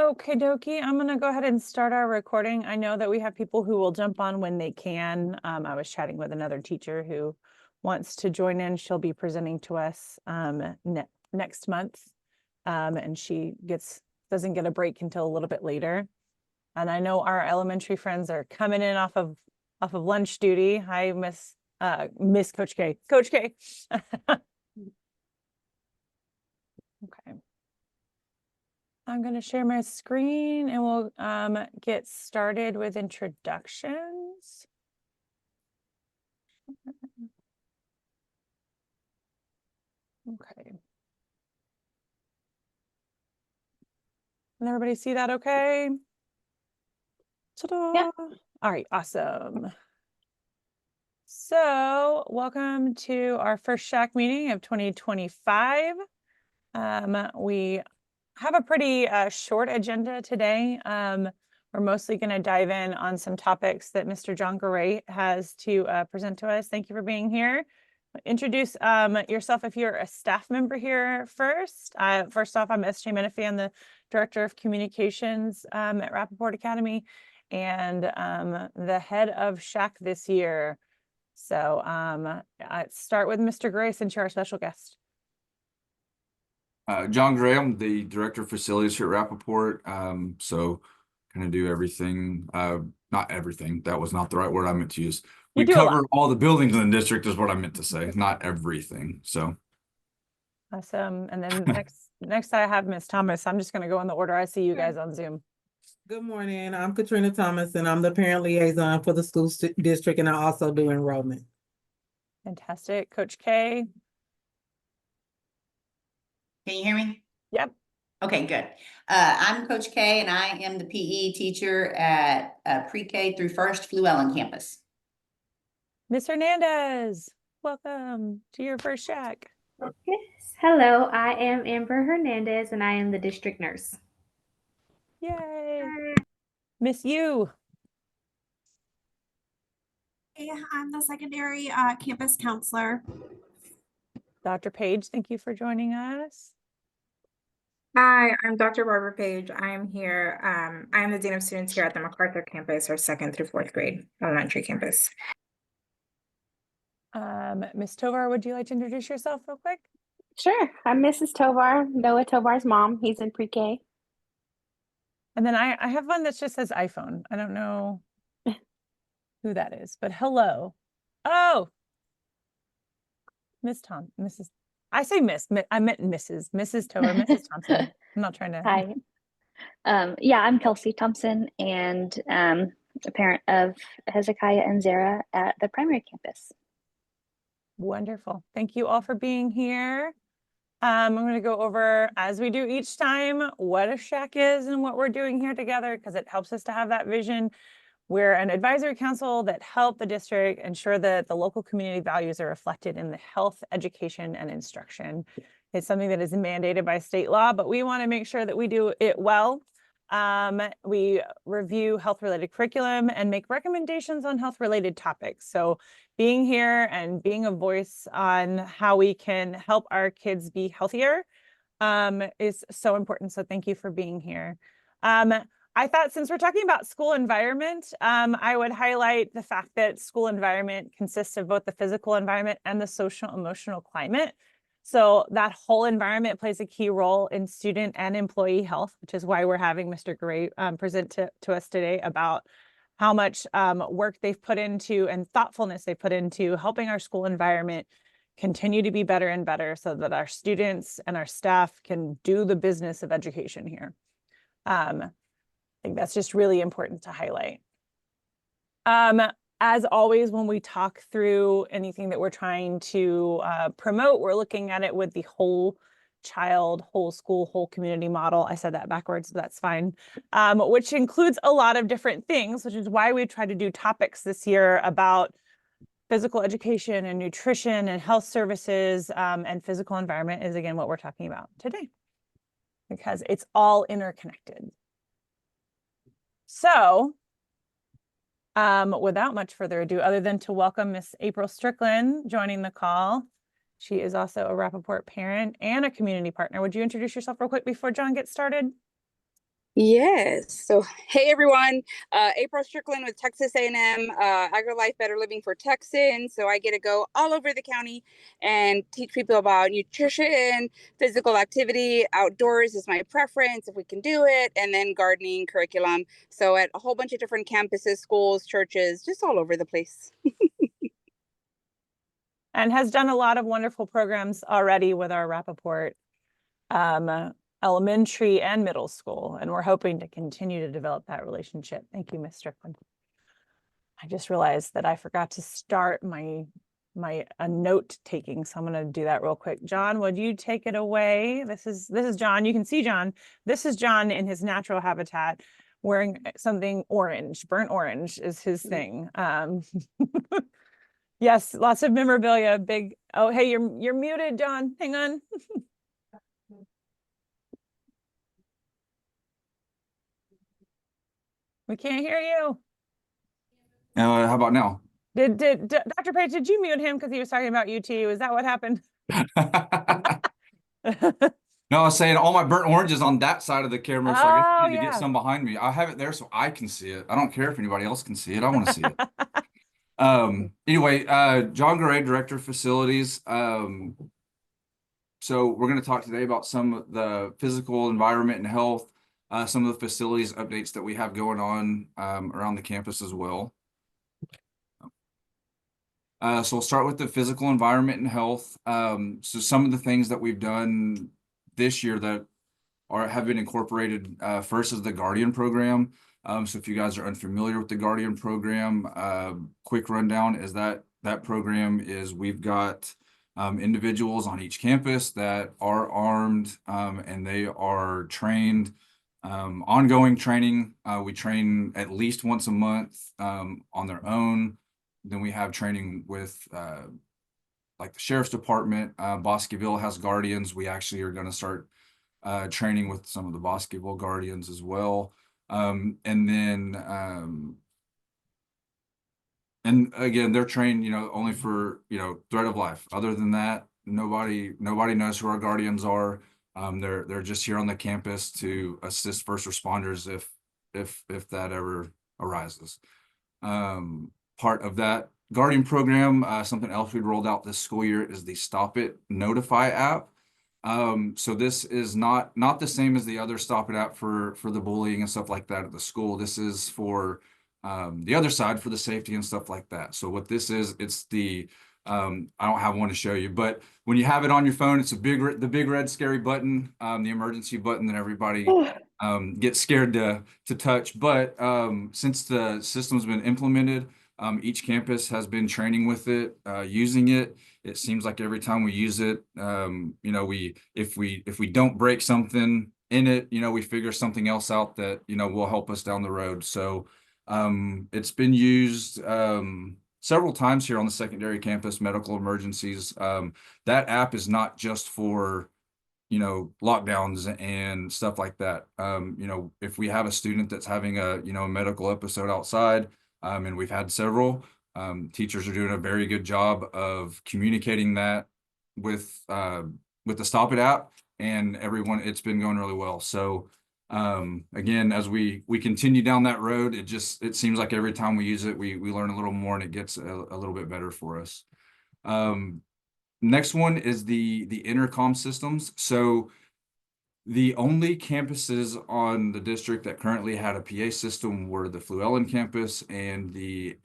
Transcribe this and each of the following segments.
Okay, dokie. I'm going to go ahead and start our recording. I know that we have people who will jump on when they can. I was chatting with another teacher who wants to join in. She'll be presenting to us next month. And she doesn't get a break until a little bit later. And I know our elementary friends are coming in off of lunch duty. Hi, Miss Coach K. Coach K. Okay. I'm going to share my screen and we'll get started with introductions. Okay. Can everybody see that okay? Ta-da! Yeah. All right, awesome. So welcome to our first SHAC meeting of 2025. We have a pretty short agenda today. We're mostly going to dive in on some topics that Mr. John Goray has to present to us. Thank you for being here. Introduce yourself if you're a staff member here first. First off, I'm S.J. Menifee. I'm the Director of Communications at Rappaport Academy and the head of SHAC this year. So I start with Mr. Goray since you're our special guest. John Goray, I'm the Director of Facilities here at Rappaport. So kind of do everything, not everything, that was not the right word I meant to use. We cover all the buildings in the district is what I meant to say, not everything, so. Awesome, and then next I have Ms. Thomas. I'm just gonna go in the order I see you guys on Zoom. Good morning, I'm Katrina Thomas and I'm the parent liaison for the school district and I also do enrollment. Fantastic, Coach K. Can you hear me? Yep. Okay, good. I'm Coach K and I am the PE teacher at pre-K through first Fluellen campus. Ms. Hernandez, welcome to your first SHAC. Yes. Hello, I am Amber Hernandez and I am the district nurse. Yay. Miss you. Hey, I'm the secondary campus counselor. Dr. Page, thank you for joining us. Hi, I'm Dr. Barbara Page. I am here. I am the Dean of Students here at the MacArthur campus, our 2nd through 4th grade elementary campus. Ms. Tovar, would you like to introduce yourself real quick? Sure, I'm Mrs. Tovar, Noah Tovar's mom. He's in pre-K. And then I have one that just says iPhone. I don't know who that is, but hello. Oh, Mrs. I say Miss, I meant Mrs. Tovar, Mrs. Thompson. I'm not trying to. Hi. Yeah, I'm Kelsey Thompson and a parent of Hezekiah and Zara at the primary campus. Wonderful. Thank you all for being here. I'm going to go over, as we do each time, what a SHAC is and what we're doing here together because it helps us to have that vision. We're an advisory council that help the district ensure that the local community values are reflected in the health, education, and instruction. It's something that is mandated by state law, but we want to make sure that we do it well. We review health-related curriculum and make recommendations on health-related topics. So being here and being a voice on how we can help our kids be healthier is so important. So thank you for being here. I thought since we're talking about school environment, I would highlight the fact that school environment consists of both the physical environment and the social emotional climate. So that whole environment plays a key role in student and employee health, which is why we're having Mr. Goray present to us today about how much work they've put into and thoughtfulness they put into helping our school environment continue to be better and better so that our students and our staff can do the business of education here. I think that's just really important to highlight. As always, when we talk through anything that we're trying to promote, we're looking at it with the whole child, whole school, whole community model. I said that backwards, but that's fine. Which includes a lot of different things, which is why we try to do topics this year about physical education and nutrition and health services, and physical environment is again what we're talking about today, because it's all interconnected. So without much further ado, other than to welcome Miss April Strickland joining the call. She is also a Rappaport parent and a community partner. Would you introduce yourself real quick before John gets started? Yes. So, hey everyone. April Strickland with Texas A&M AgriLife Better Living for Texans. So I get to go all over the county and teach people about nutrition, physical activity, outdoors is my preference if we can do it, and then gardening curriculum. So at a whole bunch of different campuses, schools, churches, just all over the place. And has done a lot of wonderful programs already with our Rappaport elementary and middle school. And we're hoping to continue to develop that relationship. Thank you, Ms. Strickland. I just realized that I forgot to start my note taking. So I'm going to do that real quick. John, would you take it away? This is John. You can see John. This is John in his natural habitat wearing something orange. Burnt orange is his thing. Yes, lots of memorabilia. Big. Oh, hey, you're muted, John. Hang on. We can't hear you. How about now? Did Dr. Page, did you mute him because he was talking about UT? Was that what happened? No, I was saying all my burnt oranges on that side of the camera, so I guess I need to yeah. get some behind me. I have it there so I can see it. I don't care if anybody else can see it. I want to see it. Anyway, John Goray, Director of Facilities. So we're going to talk today about some of the physical environment and health, some of the facilities updates that we have going on around the campus as well. So we'll start with the physical environment and health. So some of the things that we've done this year that have been incorporated, first is the Guardian program. So if you guys are unfamiliar with the Guardian program, quick rundown is that program is we've got individuals on each campus that are armed and they are trained, ongoing training. We train at least once a month on their own. Then we have training with like the Sheriff's Department. Bosqueville has Guardians. We actually are going to start training with some of the Bosqueville Guardians as well. And then and again, they're trained, only for, threat of life. Other than that, nobody knows who our Guardians are. They're just here on the campus to assist first responders if that ever arises. Part of that Guardian program, something else we rolled out this school year is the Stop It Notify app. So this is not the same as the other Stop It app for the bullying and stuff like that at the school. This is for the other side, for the safety and stuff like that. So what this is, it's the I don't have one to show you, but when you have it on your phone, it's the big red scary button, the emergency button that everybody gets scared to touch. But since the system's been implemented, each campus has been training with it, using it. It seems like every time we use it, if we don't break something in it, we figure something else out that, will help us down the road. So it's been used several times here on the secondary campus, medical emergencies. That app is not just for, lockdowns and stuff like that. If we have a student that's having a medical episode outside, and we've had several, teachers are doing a very good job of communicating that with the Stop It app, and everyone, it's been going really well. So again, as we continue down that road, it seems like every time we use it, we learn a little more and it gets a little bit better for us. Next one is the intercom systems. So the only campuses on the district that currently had a PA system were the Fluellen campus and the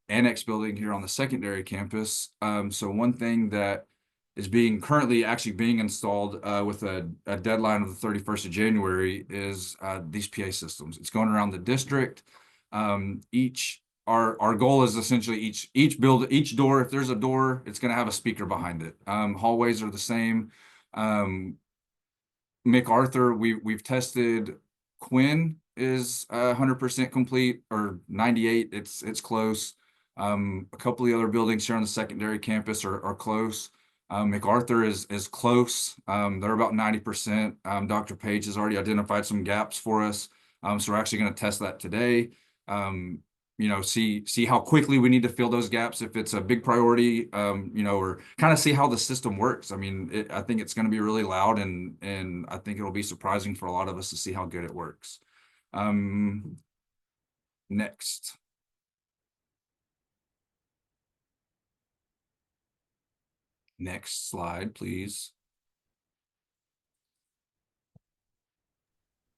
annex building here on the secondary campus. So one thing that is currently being installed with a deadline of the 31st of January is these PA systems. It's going around the district. Our goal is essentially each door, if there's a door, it's going to have a speaker behind it. Hallways are the same. MacArthur, we've tested. Quinn is 100% complete, or 98. It's close. A couple of the other buildings here on the secondary campus are close. MacArthur is close. They're about 90%. Dr. Page has already identified some gaps for us. So we're actually going to test that today. See how quickly we need to fill those gaps, if it's a big priority, or kind of see how the system works. I mean, I think it's going to be really loud, and I think it'll be surprising for a lot of us to see how good it works. Next. Next slide, please.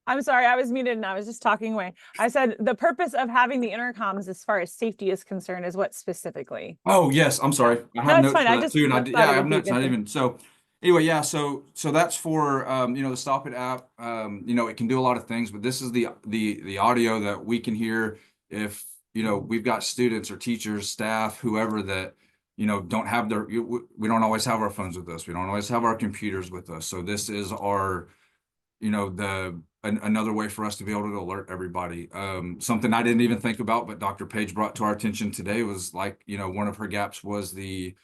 I'm sorry, I was muted and I was just talking away. I said the purpose of having the intercoms as far as safety is concerned is what specifically? Oh, yes, I'm sorry. I No, have it's notes fine. for I that just too. And thought yeah, I it have would be notes. good Not to- even so. Anyway, yeah, so that's for the Stop It app. It can do a lot of things, but this is the audio that we can hear if we've got students or teachers, staff, whoever that don't have we don't always have our phones with us. We don't always have our computers with us. So this is our another way for us to be able to alert everybody. Something I didn't even think about, but Dr. Page brought to our attention today was one of her gaps was the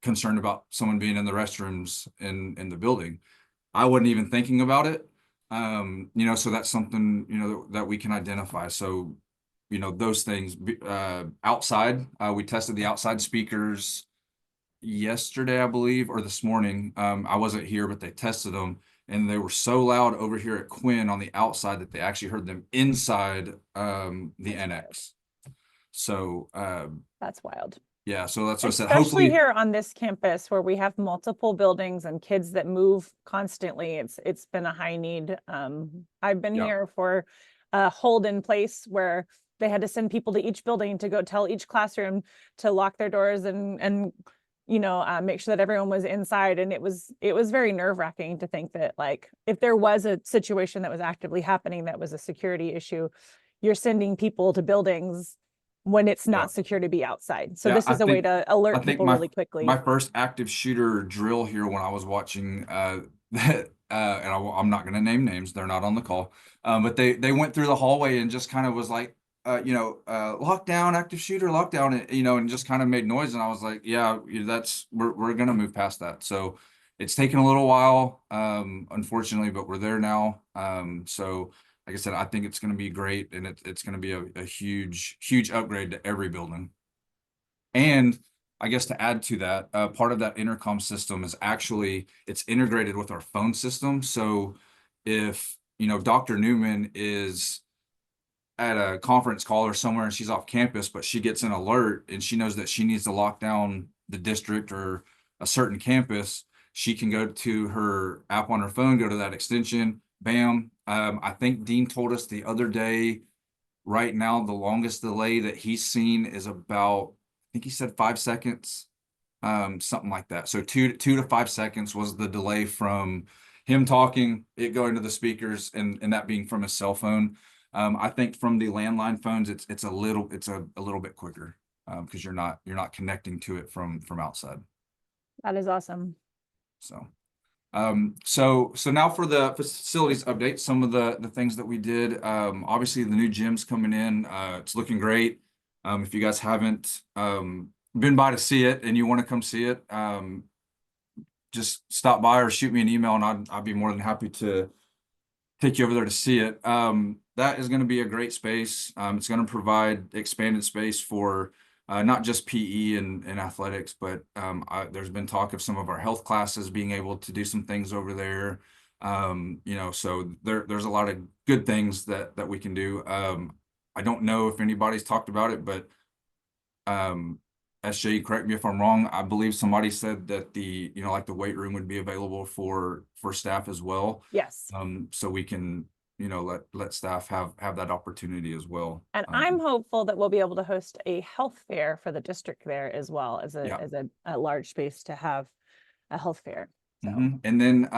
concern about someone being in the restrooms in the building. I wasn't even thinking about it. So that's something, that we can identify. So, those things outside, we tested the outside speakers yesterday, I believe, or this morning. I wasn't here, but they tested them and they were so loud over here at Quinn on the outside that they actually heard them inside the NX. So That's wild. yeah, so that's what I said. Especially Hopefully here on this campus where we have multiple buildings and kids that move constantly, it's been a high need. I've been Yeah. here for a hold in place where they had to send people to each building to go tell each classroom to lock their doors and make sure that everyone was inside. And it was very nerve-wracking to think that if there was a situation that was actively happening that was a security issue, you're sending people to buildings when it's not Yeah. secure to be outside. So Yeah, this is a way to alert I think people really quickly. my first active shooter drill here when I was watching that and I'm not going to name names, they're not on the call, but they went through the hallway and just kind of was like lockdown, active shooter, lockdown, and just kind of made noise, and I was like, yeah, we're gonna move past that. So it's taken a little while, unfortunately, but we're there now. So like I said, I think it's going to be great, and it's going to be a huge upgrade to every building. And I guess to add to that, part of that intercom system is actually it's integrated with our phone system. So if Dr. Newman is at a conference call or somewhere and she's off campus, but she gets an alert and she knows that she needs to lock down the district or a certain campus, she can go to her app on her phone, go to that extension, bam. I think Dean told us the other day, right now, the longest delay that he's seen is about, I think he said 5 seconds, something like that. So 2 to 5 seconds was the delay from him talking, it going to the speakers, and that being from his cell phone. I think from the landline phones, it's a little bit quicker because you're not connecting to it from outside. That is awesome. So so now for the facilities update, some of the things that we did. Obviously the new gym's coming in. It's looking great. If you guys haven't been by to see it and you want to come see it, just stop by or shoot me an email and I'd be more than happy to take you over there to see it. That is going to be a great space. It's going to provide expanded space for not just PE and athletics, but there's been talk of some of our health classes being able to do some things over there. So there's a lot of good things that we can do. I don't know if anybody's talked about it, but SJ, correct me if I'm wrong, I believe somebody said that the the weight room would be available for staff as well. Yes. So we can let staff have that opportunity as well. And I'm hopeful that we'll be able to host a health fair for the district there as well as a large space to have a health fair. So. And then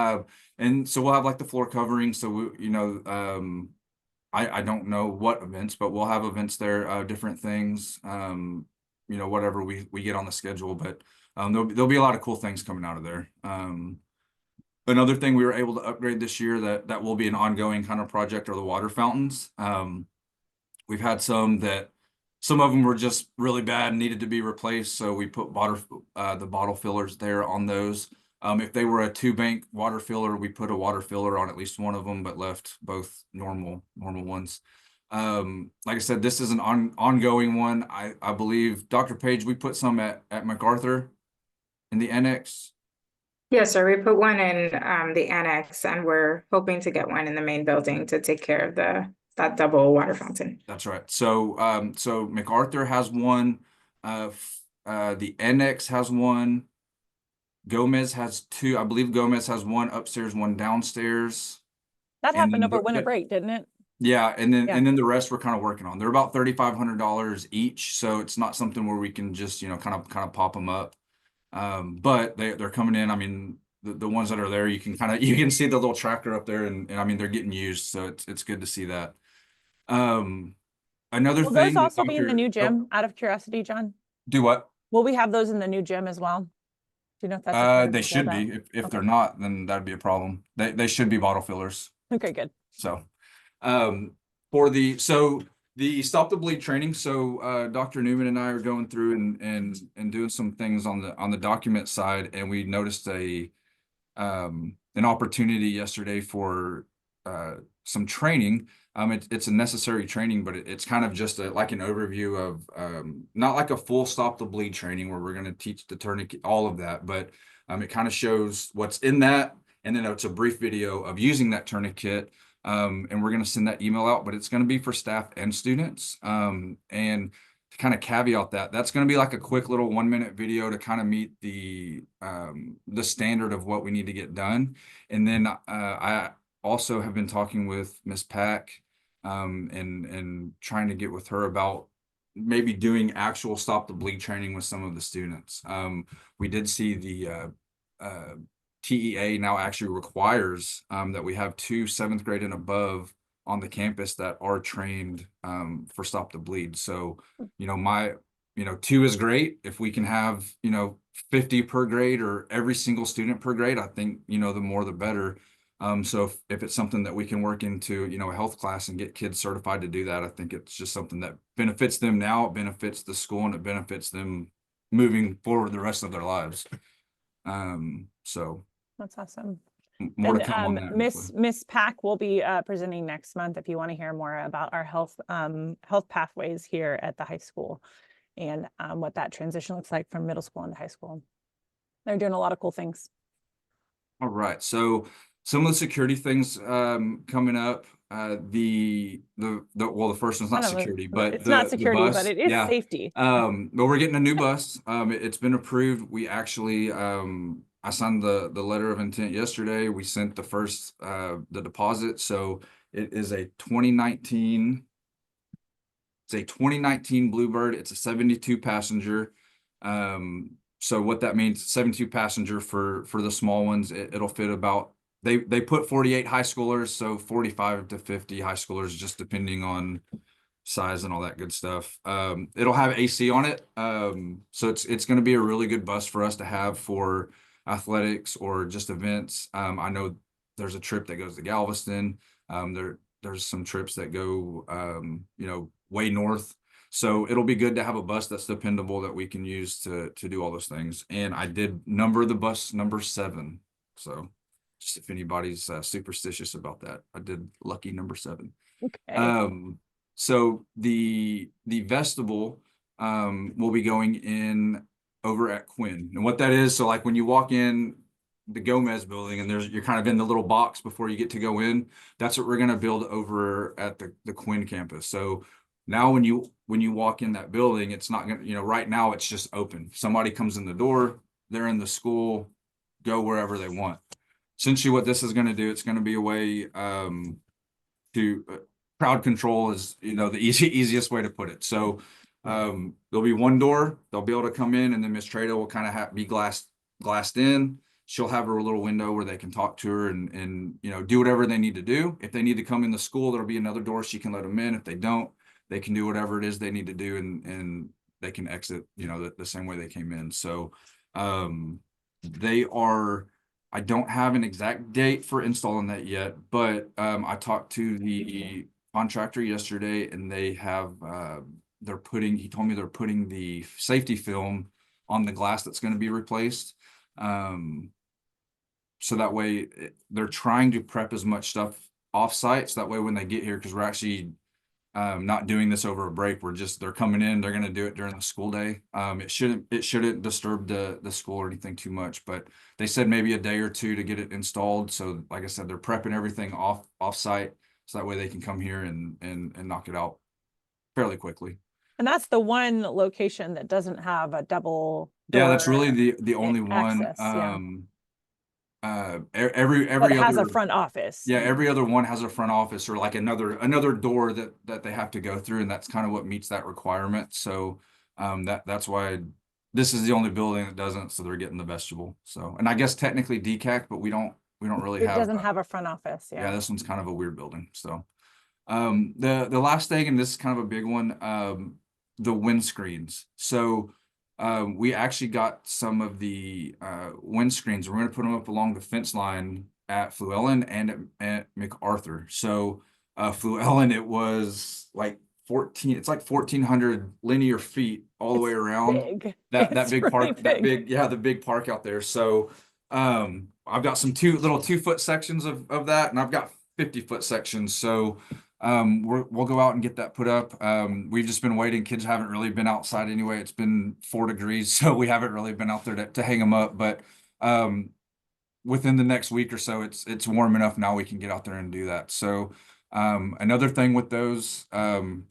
and so we'll have like the floor covering. So I don't know what events, but we'll have events there, different things. Whatever we get on the schedule, but there'll be a lot of cool things coming out of there. Another thing we were able to upgrade this year that will be an ongoing kind of project are the water fountains. We've had some of them were just really bad and needed to be replaced, so we put the bottle fillers there on those. If they were a 2-bank water filler, we put a water filler on at least one of them, but left both normal ones. Like I said, this is an ongoing one. I believe, Dr. Page, we put some at MacArthur in the NX. Yes, sir. We put one in the annex, and we're hoping to get one in the main building to take care of that double water fountain. That's right. So, so MacArthur has one, the Annex has one. Gomez has two. I believe Gomez has one upstairs, one downstairs. That And happened then over the- winter break, didn't it? Yeah, and Yeah. then the rest we're kind of working on. They're about $3,500 each, so it's not something where we can just, you know, kind of pop them up. But they're coming in. I mean, the ones that are there, you can you can see the little tracker up there, and I mean they're getting used, so it's good to see that. Another Will thing those that also be in the new oh, gym, out of curiosity, John? do what? Will we have those in the new gym as well? Do you know if that's? a part of They the should build-out? be. If Okay. they're not, then that'd be a problem. They should be bottle fillers. Okay, good. So, for the Stop the Bleed training. So, Dr. Newman and I are going through and doing some things on the document side, and we noticed an opportunity yesterday for some training. It's a necessary training, but it's kind of just like an overview of not like a full Stop the Bleed training where we're going to teach the tourniquet, all of that, but it kind of shows what's in that, and then it's a brief video of using that tourniquet. And we're going to send that email out, but it's going to be for staff and students. And to kind of caveat that, that's going to be like a quick little 1-minute video to kind of meet the standard of what we need to get done. And then I also have been talking with Miss Pack and trying to get with her about maybe doing actual Stop the Bleed training with some of the students. We did see the TEA now actually requires that we have 2 7th grade and above on the campus that are trained for Stop the Bleed. So, you know, 2 is great. If we can have, you know, 50 per grade or every single student per grade, I think, you know, the more the better. So if it's something that we can work into, you know, a health class and get kids certified to do that, I think it's just something that benefits them now, it benefits the school, and it benefits them moving forward the rest of their lives. So That's awesome. more to And come on that. Miss Pack will be presenting next month if you want to hear more about our health pathways here at the high school and what that transition looks like from middle school into high school. They're doing a lot of cool things. All right. So some of the security things coming up. The first one's not I don't know, security, but it's not security, bus, but it is yeah. safety. But we're getting a new bus. It's been approved. We actually I signed the letter of intent yesterday. We sent the first the deposit. So it is a 2019. It's a 2019 Bluebird. It's a 72 passenger. So what that means, 72 passenger for the small ones, it'll fit about, they put 48 high schoolers, so 45 to 50 high schoolers, just depending on size and all that good stuff. It'll have AC on it. So it's going to be a really good bus for us to have for athletics or just events. I know there's a trip that goes to Galveston. There's some trips that go, you know, way north. So it'll be good to have a bus that's dependable that we can use to do all those things. And I did number the bus number 7. So just if anybody's superstitious about that, I did lucky number 7. Okay. So the vestibule will be going in over at Quinn. And what that is, so like when you walk in the Gomez building and you're kind of in the little box before you get to go in, that's what we're going to build over at the Quinn campus. So now when you walk in that building, it's not going to, you know, right now it's just open. Somebody comes in the door, they're in the school, go wherever they want. Essentially what this is going to do, it's going to be a way to crowd control is, you know, the easiest way to put it. So there'll be one door, they'll be able to come in, and then Miss Trada will kind of be glassed in. She'll have her little window where they can talk to her and you know, do whatever they need to do. If they need to come in the school, there'll be another door she can let them in. If they don't, they can do whatever it is they need to do, and they can exit, you know, the same way they came in. So they are, I don't have an exact date for installing that yet, but I talked to the contractor yesterday, and they have he told me they're putting the safety film on the glass that's going to be replaced. So that way they're trying to prep as much stuff off site, so that way when they get here, because we're actually not doing this over a break. They're coming in, they're going to do it during the school day. It shouldn't disturb the school or anything too much, but they said maybe a day or two to get it installed. So like I said, they're prepping everything off site, so that way they can come here and knock it out fairly quickly. And that's the one location that doesn't have a double Yeah, that's door really the only one. access, yeah. Every That has a other front office. Yeah, every other one has a front office or like another door that they have to go through, and that's kind of what meets that requirement. So that's why this is the only building that doesn't, so they're getting the vestibule. So, and I guess technically DCAC, but we don't really It have doesn't have a front office, yeah, yeah. this one's kind of a weird building. So the last thing, and this is kind of a big one, the windscreens. So we actually got some of the windscreens. We're going to put them up along the fence line at Fluellen and at MacArthur. So Fluellen, it was like 1,400 linear feet all the way around. Big. That It's big really park, big. the big park out there. So I've got some 2-foot sections of that, and I've got 50-foot sections. So we'll go out and get that put up. We've just been waiting. Kids haven't really been outside anyway. It's been 4 degrees, so we haven't really been out there to hang them up. But within the next week or so, it's warm enough now we can get out there and do that. So another thing with those, and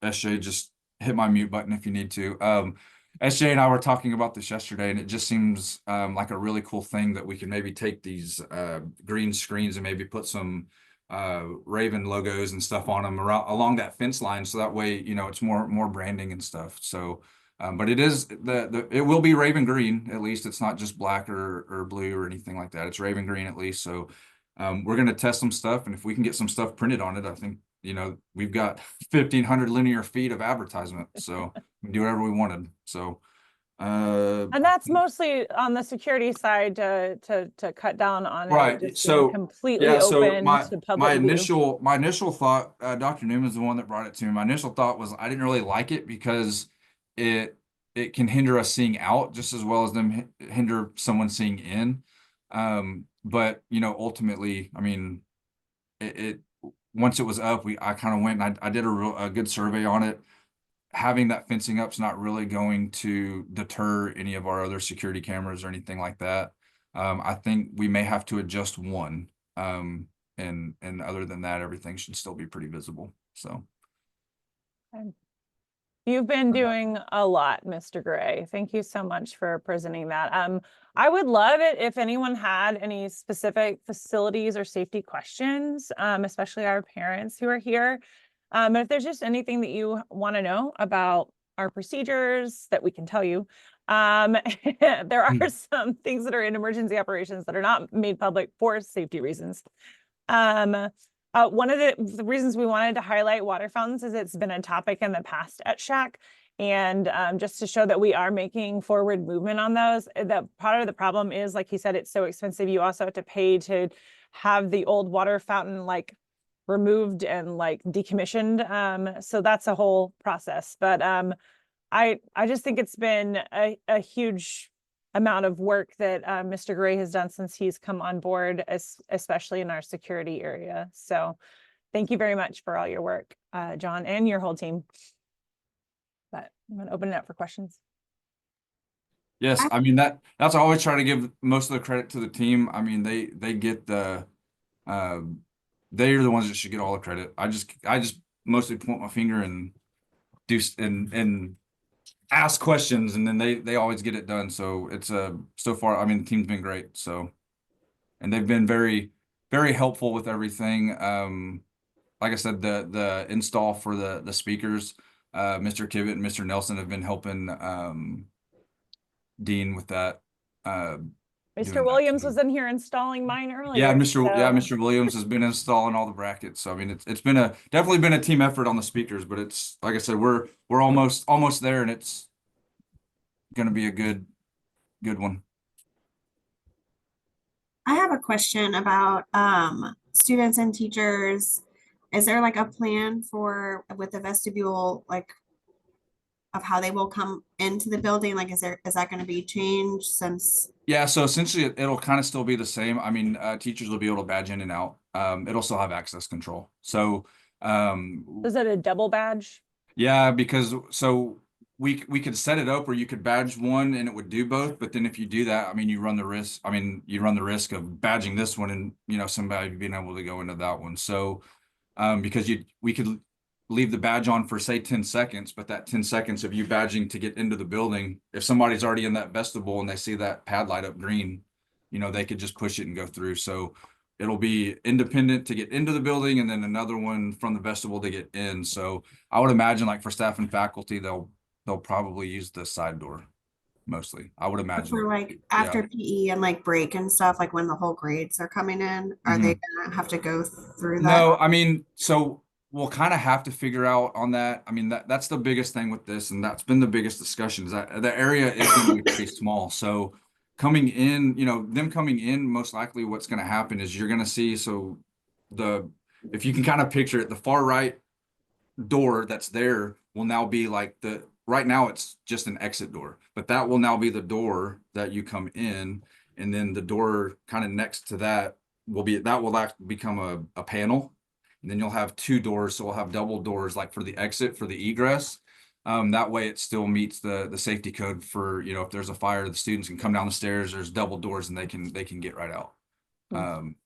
SJ, just hit my mute button if you need to. SJ and I were talking about this yesterday, and it just seems like a really cool thing that we can maybe take these green screens and maybe put some Raven logos and stuff on them along that fence line, so that way it's more branding and stuff. So but it is it will be Raven green, at least. It's not just black or blue or anything like that. It's Raven green at least. So we're going to test some stuff, and if we can get some stuff printed on it, I think we've got 1,500 linear feet of advertisement, so we can do whatever we wanted. So And that's mostly on the security side to cut down on right. it just So being completely yeah, so open to public view. my initial thought, Dr. Newman's the one that brought it to me. My initial thought was I didn't really like it because it can hinder us seeing out just as well as them hinder someone seeing in. But ultimately, I mean, it once it was up, I kind of went and I did a good survey on it. Having that fencing up's not really going to deter any of our other security cameras or anything like that. I think we may have to adjust one. And other than that, everything should still be pretty visible. So. You've been doing a lot, Mr. Goray. Thank you so much for presenting that. I would love it if anyone had any specific facilities or safety questions, especially our parents who are here. But if there's just anything that you want to know about our procedures that we can tell you, there are some things that are in emergency operations that are not made public for safety reasons. One of the reasons we wanted to highlight water fountains is it's been a topic in the past at SHAC. And just to show that we are making forward movement on those, that part of the problem is, like he said, it's so expensive. You also have to pay to have the old water fountain removed and decommissioned. So that's a whole process. But I just think it's been a huge amount of work that Mr. Goray has done since he's come on board, especially in our security area. So thank you very much for all your work, John, and your whole team. But I'm going to open it up for questions. Yes, I mean that's I always try to give most of the credit to the team. I mean they get the they're the ones that should get all the credit. I just mostly point my finger and do and ask questions, and then they always get it done. So it's so far, I mean, the team's been great. So, and they've been very, very helpful with everything. Like I said, the install for the speakers, Mr. Kivett and Mr. Nelson have been helping Dean with that. Mr. Williams was in here installing mine earlier. Yeah, Mr. Williams has been installing all the brackets. So I mean, it's been definitely been a team effort on the speakers, but it's like I said, we're almost there, and it's going to be a good one. I have a question about students and teachers. Is there a plan with the vestibule, of how they will come into the building? Is that going to be changed since? Yeah, so essentially it'll kind of still be the same. I mean, teachers will be able to badge in and out. It'll still have access control. So Is it a double badge? Yeah, because so we could set it up where you could badge one and it would do both, but then if you do that, I mean, you run the risk. I mean, you run the risk of badging this one and somebody being able to go into that one. So because we could leave the badge on for say 10 seconds, but that 10 seconds of you badging to get into the building, if somebody's already in that vestibule and they see that pad light up green, they could just push it and go through. So it'll be independent to get into the building and then another one from the vestibule to get in. So I would imagine like for staff and faculty, they'll probably use the side door mostly. I would imagine. For like after PE and like break and stuff, like when the whole grades are coming in, are they gonna have to go through that? No, I mean, so we'll kind of have to figure out on that. I mean, that's the biggest thing with this, and that's been the biggest discussion is that the area is going to be pretty small. So coming in, them coming in, most likely what's going to happen is you're going to see, so if you can kind of picture it, the far right door that's there will now be like right now it's just an exit door, but that will now be the door that you come in. And then the door kind of next to that will become a panel. And then you'll have two doors. So we'll have double doors like for the exit, for the egress. That way it still meets the safety code for, if there's a fire, the students can come down the stairs, there's double doors and they can get right out.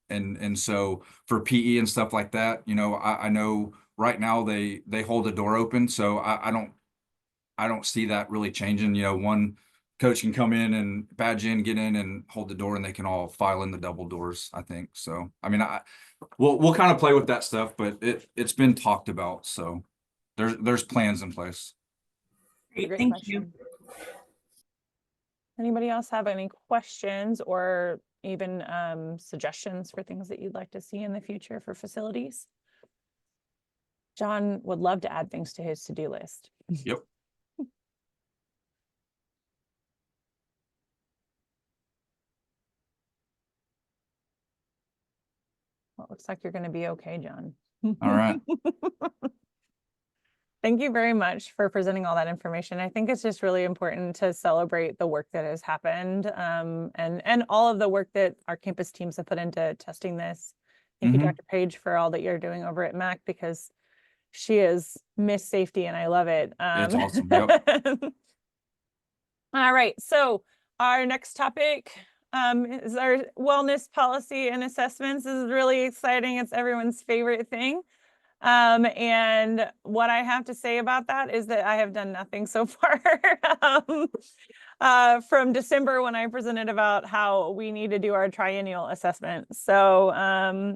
And so for PE and stuff like that, I know right now they hold the door open. So I don't see that really changing. One coach can come in and badge in, get in and hold the door and they can all file in the double doors, I think. So, I mean, we'll kind of play with that stuff, but it's been talked about. So there's plans in place. Great, thank you. Anybody else have any questions or even suggestions for things that you'd like to see in the future for facilities? John would love to add things to his to-do list. Yep. Well, it looks like you're going to be okay, John. All right. Thank you very much for presenting all that information. I think it's just really important to celebrate the work that has happened and all of the work that our campus teams have put into testing this. Thank you, Dr. Page, for all that you're doing over at MAC because she is Miss Safety and I love it. It's awesome. Yep. All right. So our next topic is our wellness policy and assessments. This is really exciting. It's everyone's favorite thing. And what I have to say about that is that I have done nothing so far from December when I presented about how we need to do our triennial assessment. So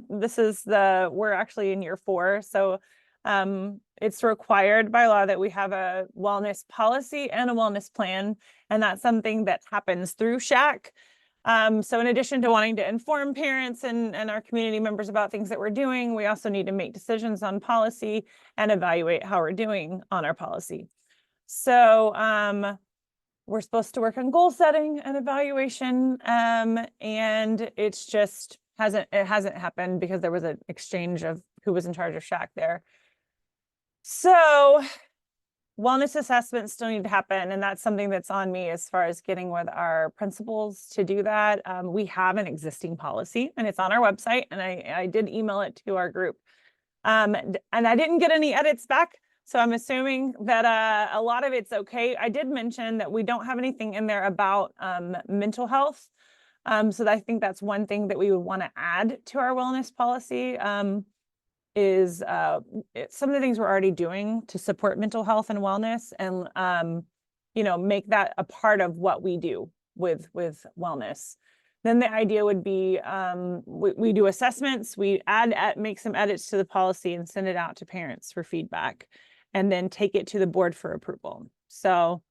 we're actually in year 4. So it's required by law that we have a wellness policy and a wellness plan, and that's something that happens through SHAC. So in addition to wanting to inform parents and our community members about things that we're doing, we also need to make decisions on policy and evaluate how we're doing on our policy. So we're supposed to work on goal setting and evaluation, and it's just hasn't happened because there was an exchange of who was in charge of SHAC there. So wellness assessments still need to happen, and that's something that's on me as far as getting with our principals to do that. We have an existing policy and it's on our website, and I did email it to our group. And I didn't get any edits back, so I'm assuming that a lot of it's okay. I did mention that we don't have anything in there about mental health. So I think that's one thing that we would want to add to our wellness policy. Is some of the things we're already doing to support mental health and wellness, and make that a part of what we do with wellness. Then the idea would be we do assessments, we make some edits to the policy and send it out to parents for feedback, and then take it to the board for approval. So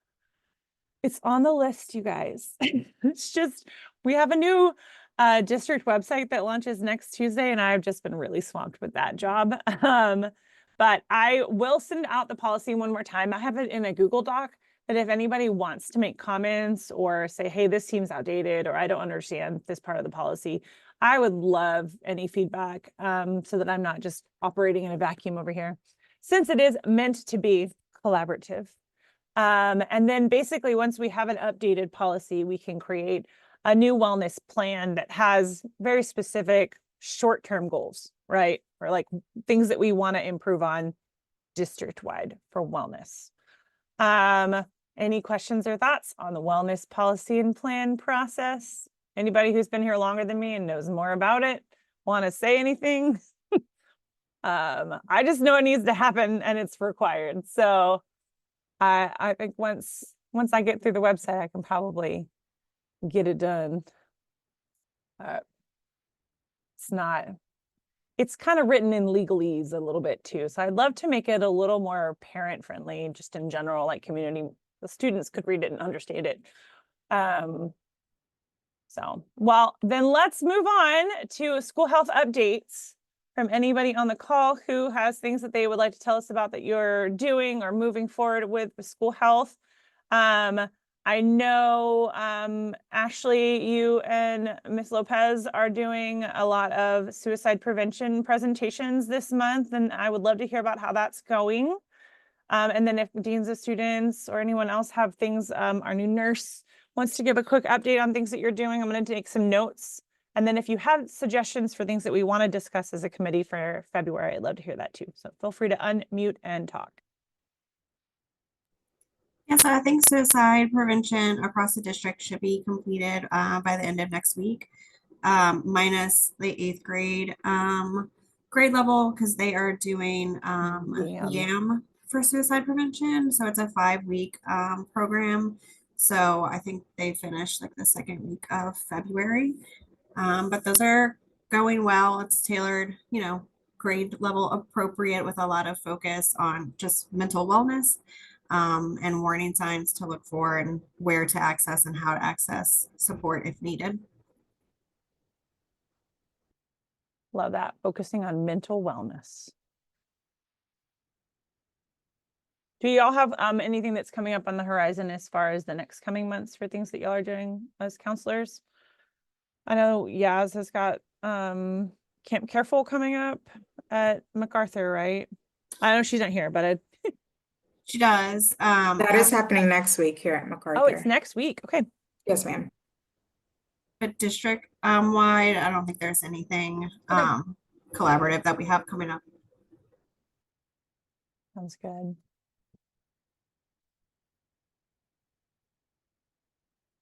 it's on the list, you guys. It's just we have a new district website that launches next Tuesday, and I've just been really swamped with that job. But I will send out the policy one more time. I have it in a Google Doc that if anybody wants to make comments or say, hey, this seems outdated, or I don't understand this part of the policy, I would love any feedback so that I'm not just operating in a vacuum over here, since it is meant to be collaborative. And then basically, once we have an updated policy, we can create a new wellness plan that has very specific short-term goals, right? Or like things that we want to improve on district-wide for wellness. Any questions or thoughts on the wellness policy and plan process? Anybody who's been here longer than me and knows more about it want to say anything? I just know it needs to happen and it's required. So I think once I get through the website, I can probably get it done. It's kind of written in legalese a little bit too. So I'd love to make it a little more parent friendly, just in general, like community, the students could read it and understand it. So, well, then let's move on to school health updates from anybody on the call who has things that they would like to tell us about that you're doing or moving forward with school health. I know, Ashley, you and Ms. Lopez are doing a lot of suicide prevention presentations this month, and I would love to hear about how that's going. And then if deans of students or anyone else have things, our new nurse wants to give a quick update on things that you're doing, I'm going to take some notes. And then if you have suggestions for things that we want to discuss as a committee for February, I'd love to hear that too. So feel free to unmute and talk. Yeah, so I think suicide prevention across the district should be completed by the end of next week, minus the 8th grade grade level, because they are doing YAM for suicide prevention. So it's a 5-week program. So I think they finished like the 2nd week of February. But those are going well. It's tailored, you know, grade level appropriate with a lot of focus on just mental wellness. And warning signs to look for and where to access and how to access support if needed. Love that. Focusing on mental wellness. Do y'all have anything that's coming up on the horizon as far as the next coming months for things that y'all are doing as counselors? I know Yaz has got Camp Careful coming up at MacArthur, right? I know she's not here, but She does. That is happening next week here at MacArthur. oh, it's next week. Okay. Yes, ma'am. But district wide, I don't think there's anything collaborative that we have coming up. Sounds good.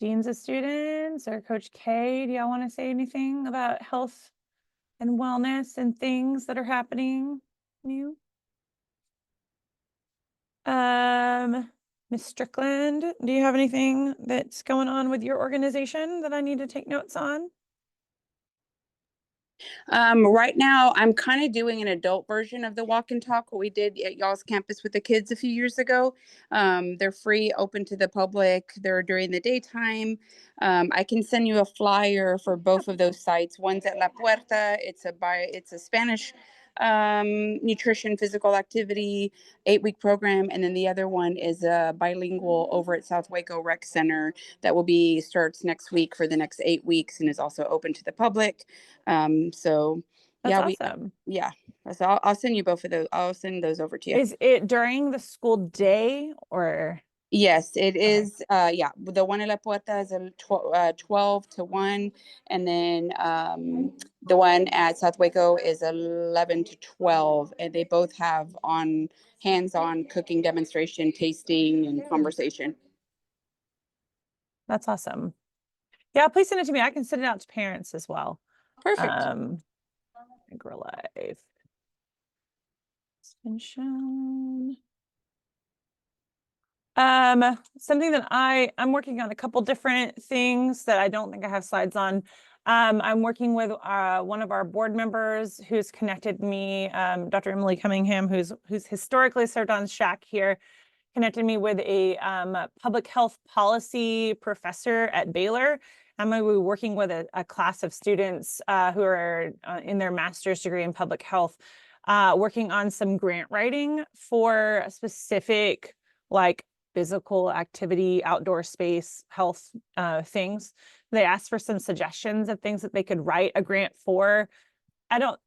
Deans of students or Coach K, do y'all want to say anything about health and wellness and things that are happening new? Ms. Strickland, do you have anything that's going on with your organization that I need to take notes on? Right now, I'm kind of doing an adult version of the walk and talk, what we did at y'all's campus with the kids a few years ago. They're free, open to the public. They're during the daytime. I can send you a flyer for both of those sites. One's at La Puerta. It's a Spanish nutrition, physical activity, 8-week program. And then the other one is a bilingual over at South Waco Rec Center that will starts next week for the next 8 weeks and is also open to the public. So That's awesome. So I'll send you both of those. I'll send those over to you. Is it during the school day or? Yes, it is. The one in La Puerta is a 12 to 1. And then the one at South Waco is 11 to 12. And they both have hands-on cooking demonstration, tasting, and conversation. That's awesome. Yeah, please send it to me. I can send it out to parents as well. Perfect. Life extension. Something that I'm working on a couple different things that I don't think I have slides on. I'm working with one of our board members who's connected me, Dr. Emily Cunningham, who's historically served on SHAC here, connected me with a public health policy professor at Baylor. I'm going to be working with a class of students who are in their master's degree in public health, working on some grant writing for a specific like physical activity, outdoor space, health things. They asked for some suggestions of things that they could write a grant for.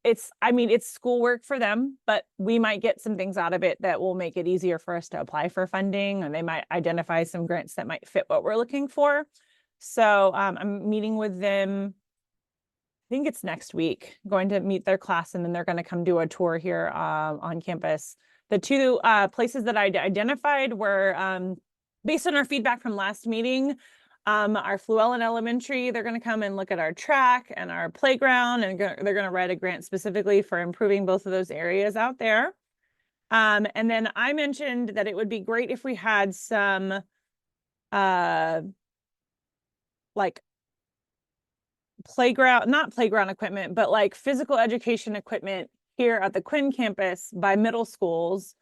It's schoolwork for them, but we might get some things out of it that will make it easier for us to apply for funding, and they might identify some grants that might fit what we're looking for. So I'm meeting with them, I think it's next week, going to meet their class, and then they're going to come do a tour here on campus. The two places that I identified were based on our feedback from last meeting. Our Fluellen Elementary, they're going to come and look at our track and our playground, and they're going to write a grant specifically for improving both of those areas out there. And then I mentioned that it would be great if we had some like not playground equipment, but like physical education equipment here at the Quinn campus by middle schools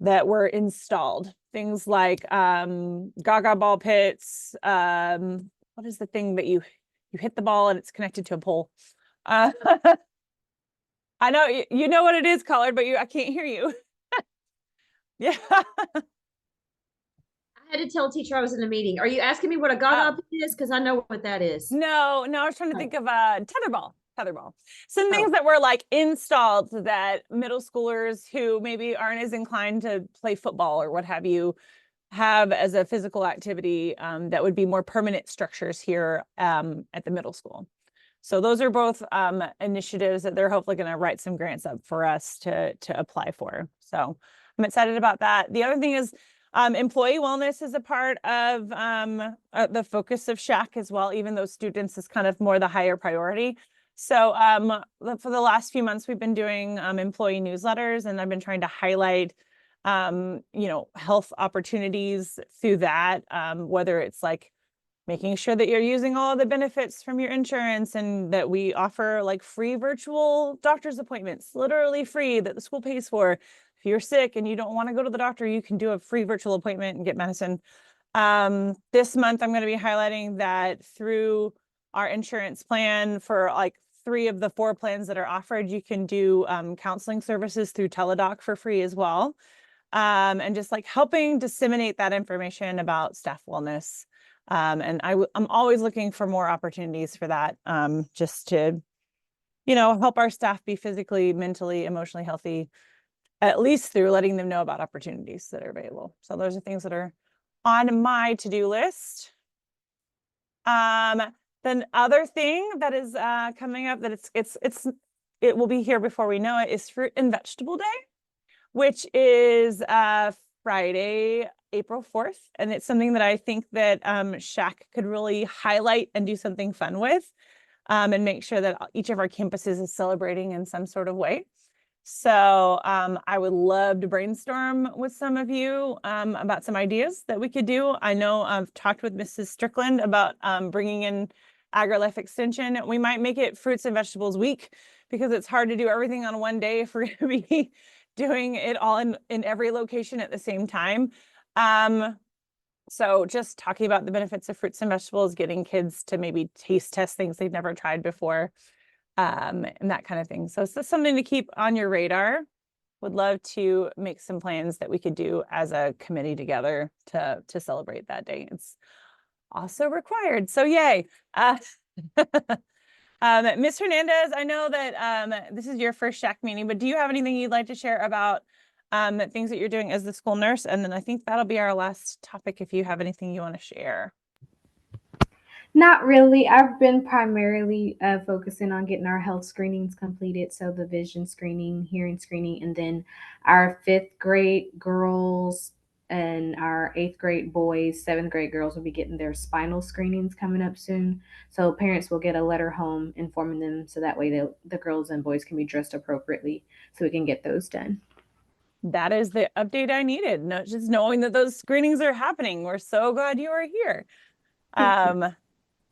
that were installed. Things like gaga ball pits. What is the thing that you hit the ball and it's connected to a pole? I know you know what it is, Collard, but I can't hear you. Yeah. I had to tell a teacher I was in a meeting. Are you asking me what a gaga pit is? Because I know what that is. No, I was trying to think of a tetherball. Some things that were like installed that middle schoolers who maybe aren't as inclined to play football or what have you have as a physical activity that would be more permanent structures here at the middle school. So those are both initiatives that they're hopefully going to write some grants up for us to apply for. So I'm excited about that. The other thing is employee wellness is a part of the focus of SHAC as well, even though students is kind of more the higher priority. So for the last few months, we've been doing employee newsletters, and I've been trying to highlight, health opportunities through that, whether it's like making sure that you're using all of the benefits from your insurance, and that we offer like free virtual doctor's appointments, literally free, that the school pays for. If you're sick and you don't want to go to the doctor, you can do a free virtual appointment and get medicine. This month, I'm going to be highlighting that through our insurance plan for like 3 of the 4 plans that are offered, you can do counseling services through Teladoc for free as well. And just like helping disseminate that information about staff wellness. And I'm always looking for more opportunities for that, just to, help our staff be physically, mentally, emotionally healthy, at least through letting them know about opportunities that are available. So those are things that are on my to-do list. Then other thing that is coming up that it will be here before we know it is Fruit and Vegetable Day, which is Friday, April 4th. And it's something that I think that SHAC could really highlight and do something fun with, and make sure that each of our campuses is celebrating in some sort of way. So I would love to brainstorm with some of you about some ideas that we could do. I know I've talked with Mrs. Strickland about bringing in AgriLife Extension. We might make it Fruits and Vegetables Week, because it's hard to do everything on one day if we're going to be doing it all in every location at the same time. So just talking about the benefits of fruits and vegetables, getting kids to maybe taste test things they've never tried before, and that kind of thing. So it's just something to keep on your radar. Would love to make some plans that we could do as a committee together to celebrate that day. It's also required. So yay. Ms. Hernandez, I know that this is your first SHAC meeting, but do you have anything you'd like to share about things that you're doing as the school nurse? And then I think that'll be our last topic if you have anything you want to share. Not really. I've been primarily focusing on getting our health screenings completed. So the vision screening, hearing screening, and then our 5th grade girls and our 8th grade boys, 7th grade girls will be getting their spinal screenings coming up soon. So parents will get a letter home informing them, so that way the girls and boys can be dressed appropriately, so we can get those done. That is the update I needed. No, just knowing that those screenings are happening. We're so glad you are here.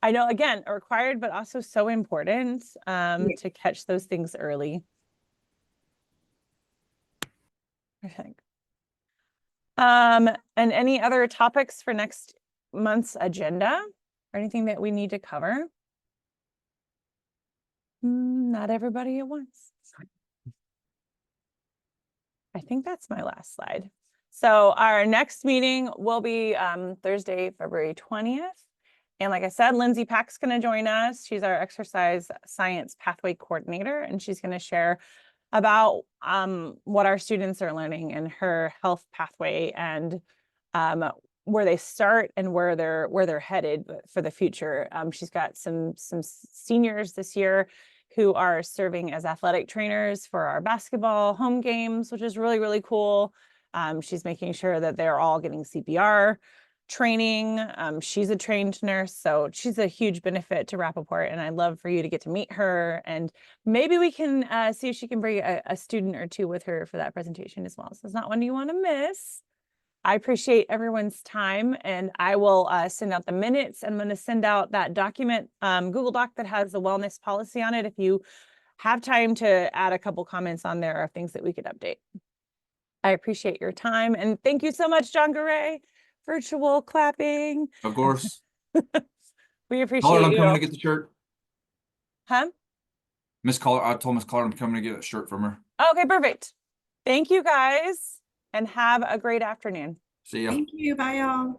I know, again, required, but also so important to catch those things early. Perfect. And any other topics for next month's agenda or anything that we need to cover? Not everybody at once. I think that's my last slide. So our next meeting will be Thursday, February 20th. And like I said, Lindsay Pack's going to join us. She's our exercise science pathway coordinator, and she's going to share about what our students are learning in her health pathway, and where they start and where they're headed for the future. She's got some seniors this year who are serving as athletic trainers for our basketball home games, which is really, really cool. She's making sure that they're all getting CPR training. She's a trained nurse, so she's a huge benefit to Rappaport, and I'd love for you to get to meet her, and maybe we can see if she can bring a student or two with her for that presentation as well. So it's not one you want to miss. I appreciate everyone's time, and I will send out the minutes. I'm going to send out that document, Google Doc that has the wellness policy on it. If you have time to add a couple comments on there of things that we could update. I appreciate your time, and thank you so much, John Goray. Virtual clapping. Of course. We appreciate Caller, I'm you. coming to get the shirt. Huh? Miss Caller, I told Miss Caller I'm coming to get a shirt from her. Okay, perfect. Thank you guys, and have a great afternoon. See ya. Thank you. Bye, y'all.